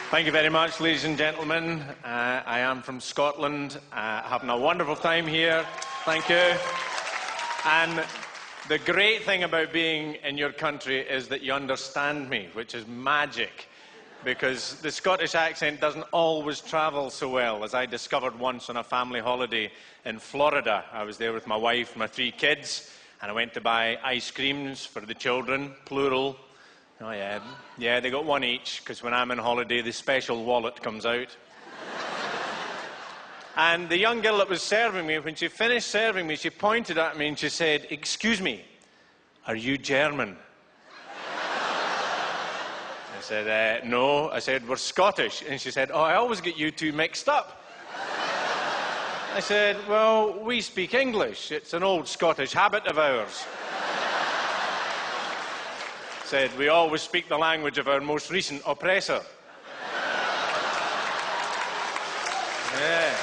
Thank you very much, ladies and gentlemen. I am from Scotland, having a wonderful time here. Thank you. And the great thing about being in your country is that you understand me, which is magic, because the Scottish accent doesn't always travel so well, as I discovered once on a family holiday in Florida. I was there with my wife and my 3 kids, and I went to buy ice creams for the children, plural. Oh, yeah, they got 1 each, because when I'm on holiday, the special wallet comes out. And the young girl that was serving me, when she finished serving me, she pointed at me and she said, "Excuse me, are you German?" I said, "No." I said, "We're Scottish." And she said, "Oh, I always get you two mixed up." I said, "Well, we speak English. It's an old Scottish habit of ours." Said, "We always speak the language of our most recent oppressor." Yeah.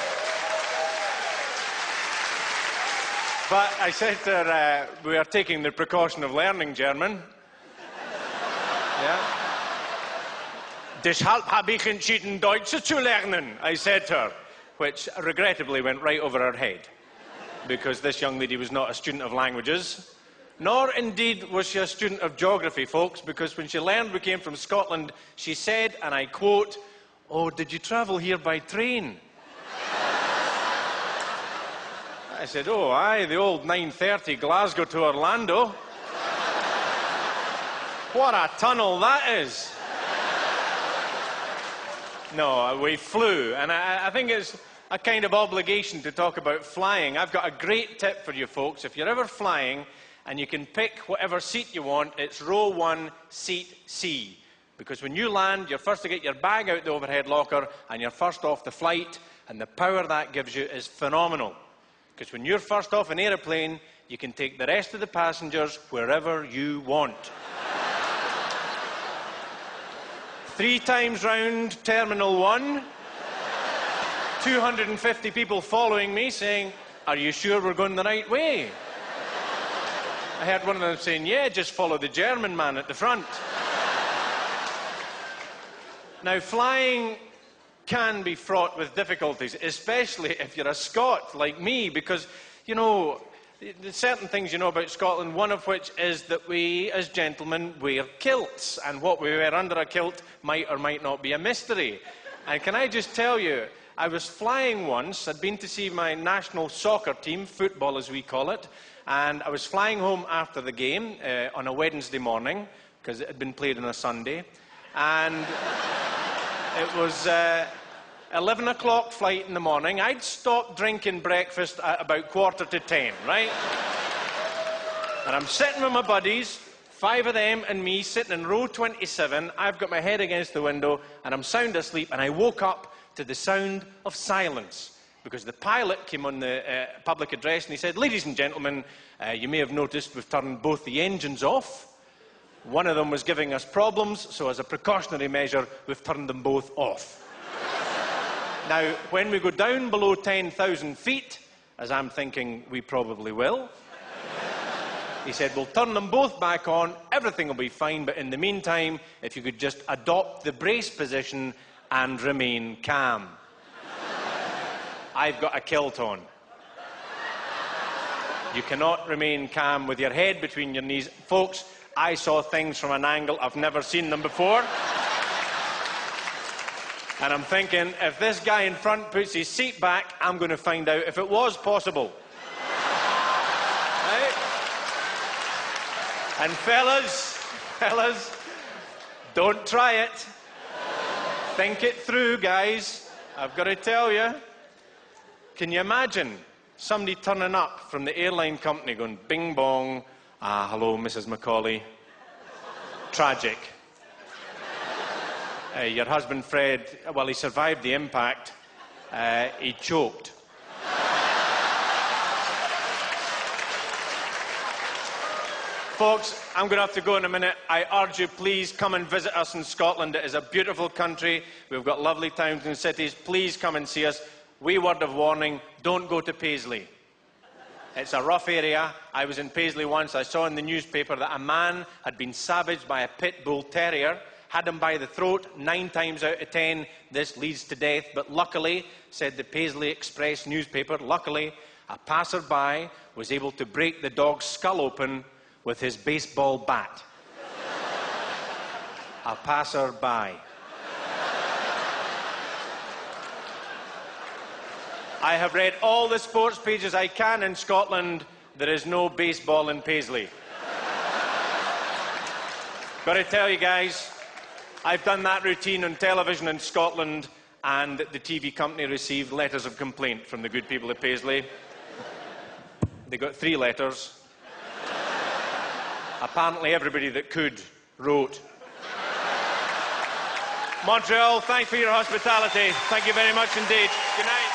But I said to her, we are taking the precaution of learning German. Yeah. Deshalb habe ich entschieden, Deutsch zu lernen, I said to her, which regrettably went right over her head, because this young lady was not a student of languages. Nor, indeed, was she a student of geography, folks, because when she learned we came from Scotland, she said, and I quote, "Oh, did you travel here by train?" I said, "Oh, aye, the old 9:30 Glasgow to Orlando. What a tunnel that is." No, we flew, and I think it's a kind of obligation to talk about flying. I've got a great tip for you folks. If you're ever flying, and you can pick whatever seat you want, it's row 1, seat C. Because when you land, you're first to get your bag out the overhead locker, and you're first off the flight, and the power that gives you is phenomenal. Because when you're first off an aeroplane, you can take the rest of the passengers wherever you want. 3 times round Terminal 1, 250 people following me saying, "Are you sure we're going the right way?" I heard one of them saying, "Yeah, just follow the German man at the front." Now, flying can be fraught with difficulties, especially if you're a Scot like me, because, you know, there's certain things you know about Scotland, one of which is that we, as gentlemen, wear kilts, and what we wear under a kilt might or might not be a mystery. And can I just tell you, I was flying once. I'd been to see my national soccer team, football as we call it, and I was flying home after the game on a Wednesday morning, because it had been played on a Sunday, and it was 11 o'clock flight in the morning. I'd stopped drinking breakfast at about 9:45, right? And I'm sitting with my buddies, 5 of them and me, sitting in row 27. I've got my head against the window, and I'm sound asleep, and I woke up to the sound of silence, because the pilot came on the public address and he said, "Ladies and gentlemen, you may have noticed we've turned both the engines off. One of them was giving us problems, so as a precautionary measure, we've turned them both off. Now, when we go down below 10,000 feet, as I'm thinking we probably will," he said, "we'll turn them both back on, everything will be fine, but in the meantime, if you could just adopt the brace position and remain calm." I've got a kilt on. You cannot remain calm with your head between your knees. Folks, I saw things from an angle I've never seen them before. And I'm thinking, if this guy in front puts his seat back, I'm going to find out if it was possible. Right? And fellas, don't try it. Think it through, guys. I've got to tell you. Can you imagine somebody turning up from the airline company going, "Bing bong, hello, Mrs. MacAulay. Tragic. Your husband Fred, well, he survived the impact. He choked." Folks, I'm going to have to go in a minute. I urge you, please come and visit us in Scotland. It is a beautiful country. We've got lovely towns and cities. Please come and see us. Wee word of warning, don't go to Paisley. It's a rough area. I was in Paisley once. I saw in the newspaper that a man had been savaged by a pit bull terrier, had him by the throat. 9 times out of 10, this leads to death. But luckily, said the Paisley Express newspaper, luckily, a passer-by was able to break the dog's skull open with his baseball bat. A passer-by. I have read all the sports pages I can in Scotland. There is no baseball in Paisley. Got to tell you guys, I've done that routine on television in Scotland, and the TV company received letters of complaint from the good people of Paisley. They got 3 letters. Apparently everybody that could wrote. Montreal, thanks for your hospitality. Thank you very much indeed. Good night.